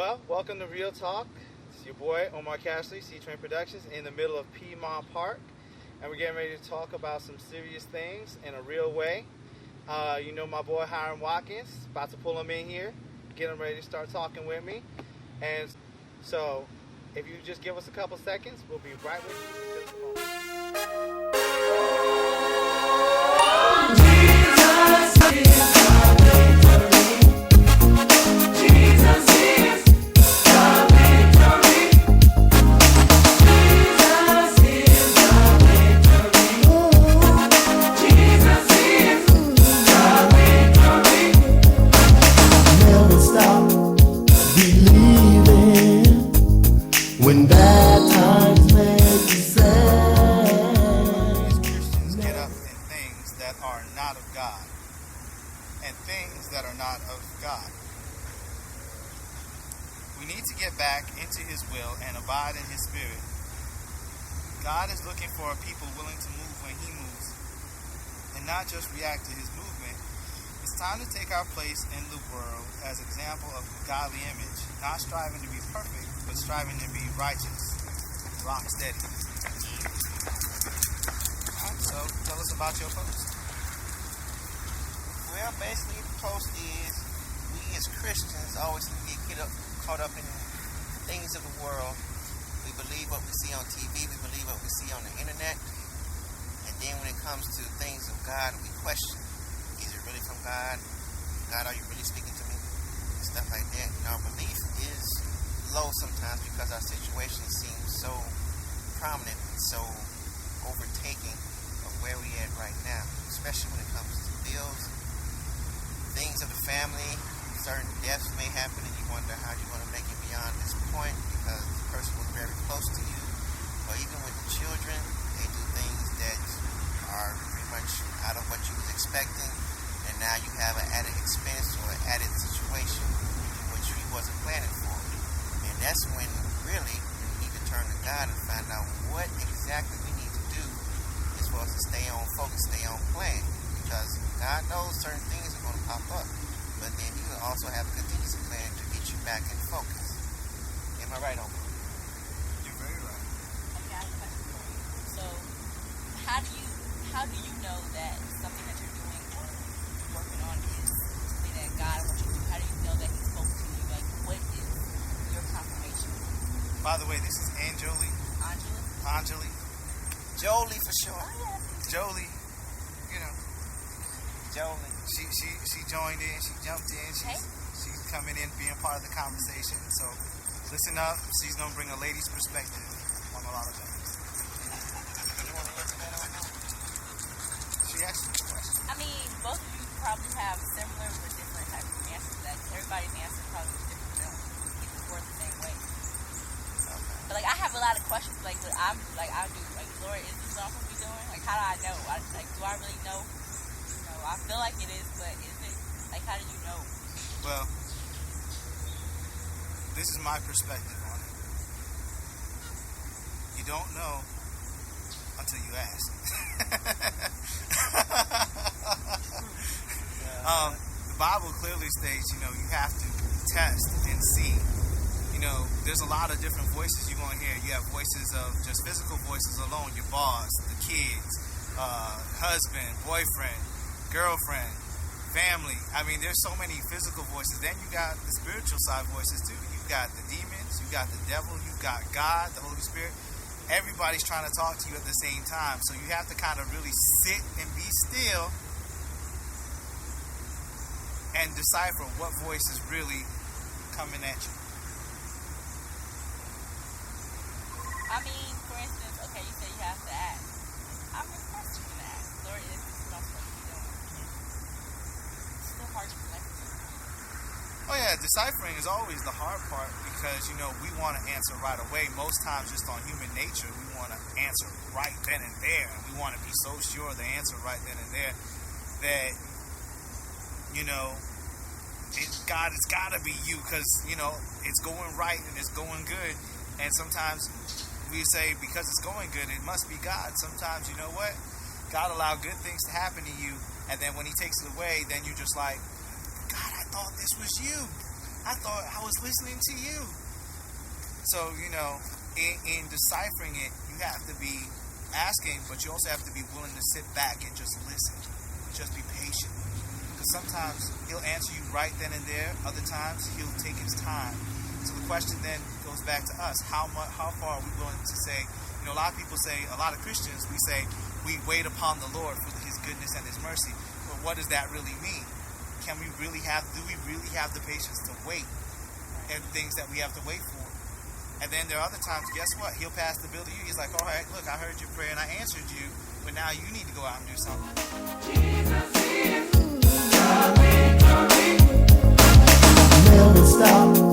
Well, welcome to Real Talk. It's your boy Omar Cashley, C-Train Productions, in the middle of Piedmont Park, and we're getting ready to talk about some serious things in a real way. You know my boy Hiram Watkins, about to pull him in here, get him ready to start talking with me. And so, if you just give us a couple seconds, we'll be right with you in just a moment. When bad times make you sad. These Christians get up in things that are not of God and things that are not of God. We need to get back into His will and abide in His Spirit. God is looking for a people willing to move when He moves and not just react to His movement. It's time to take our place in the world as an example of godly image, not striving to be perfect, but striving to be righteous, rock steady. Alright, so tell us about your post. Well, basically the post is we as Christians always get caught up in things of the world. We believe what we see on TV, we believe what we see on the internet, and then when it comes to things of God, we question, is it really from God? God, are you really speaking to me? And stuff like that. And our belief is low sometimes because our situation seems so prominent and so overtaking of where we at right now, especially when it comes to bills, things of the family. Certain deaths may happen and you wonder how you're going to make it beyond this point because the person was very close to you. Or even with the children, they do things that are pretty much out of what you was expecting, and now you have an added expense or an added situation which you wasn't planning for. And that's when really we need to turn to God and find out what exactly we need to do as far as to stay on focus, stay on plan. Because God knows certain things are going to pop up, but then He will also have a contingency plan to get you back in focus. Am I right on that? You're very right. Okay, I have a question for you. So, how do you know that something that you're doing or working on is something that God wants you to do? How do you know that He spoke to you? Like, what is your confirmation? By the way, this is Enjoli. Enjoli. Jolie for sure. Oh, yes. Jolie, you know, Jolie. she joined in, she jumped in, she's coming in, being part of the conversation. So listen up, she's gonna bring a lady's perspective on a lot of things. You want to answer that on that? She asked you a question. I mean, both of you probably have similar but different types of answers. That everybody's answer probably is different. They don't get the word the same way. Okay. But like, I have a lot of questions. Like, what I do. Like, Lord, is this what I'm supposed to be doing? Like, how do I know? Do I really know? You know, I feel like it is, but is it? Like, how do you know? Well, this is my perspective on it. You don't know until you ask. The Bible clearly states, you have to test and see. There's a lot of different voices you're going to hear. You have voices of just physical voices alone, your boss, the kids, husband, boyfriend, girlfriend, family. I mean, there's so many physical voices. Then you got the spiritual side voices too. You got the demons, you got the devil, you got God, the Holy Spirit. Everybody's trying to talk to you at the same time. So you have to kind of really sit and be still and decipher what voice is really coming at you. I mean, for instance, okay, you say you have to ask. I'm impressed you can ask. Lord, is this what I'm supposed to be doing? It's still hard to connect to. Oh yeah, deciphering is always the hard part because, we want to answer right away. Most times just on human nature, we want to answer right then and there. And we want to be so sure of the answer right then and there that, God, it's got to be you because, it's going right and it's going good. And sometimes we say because it's going good, it must be God. Sometimes, you know what? God allowed good things to happen to you. And then when He takes it away, then you're just like, God, I thought this was you. I thought I was listening to you. So, in deciphering it, you have to be asking, but you also have to be willing to sit back and just listen. Just be patient. Because sometimes he'll answer you right then and there. Other times he'll take his time. So the question then goes back to us. How far are we willing to say, a lot of people say, a lot of Christians, we say, we wait upon the Lord for his goodness and his mercy. But what does that really mean? Do we really have the patience to wait and things that we have to wait for? And then there are other times, guess what? He'll pass the bill to you. He's like, all right, look, I heard your prayer and I answered you, but now you need to go out and do something. Never stop.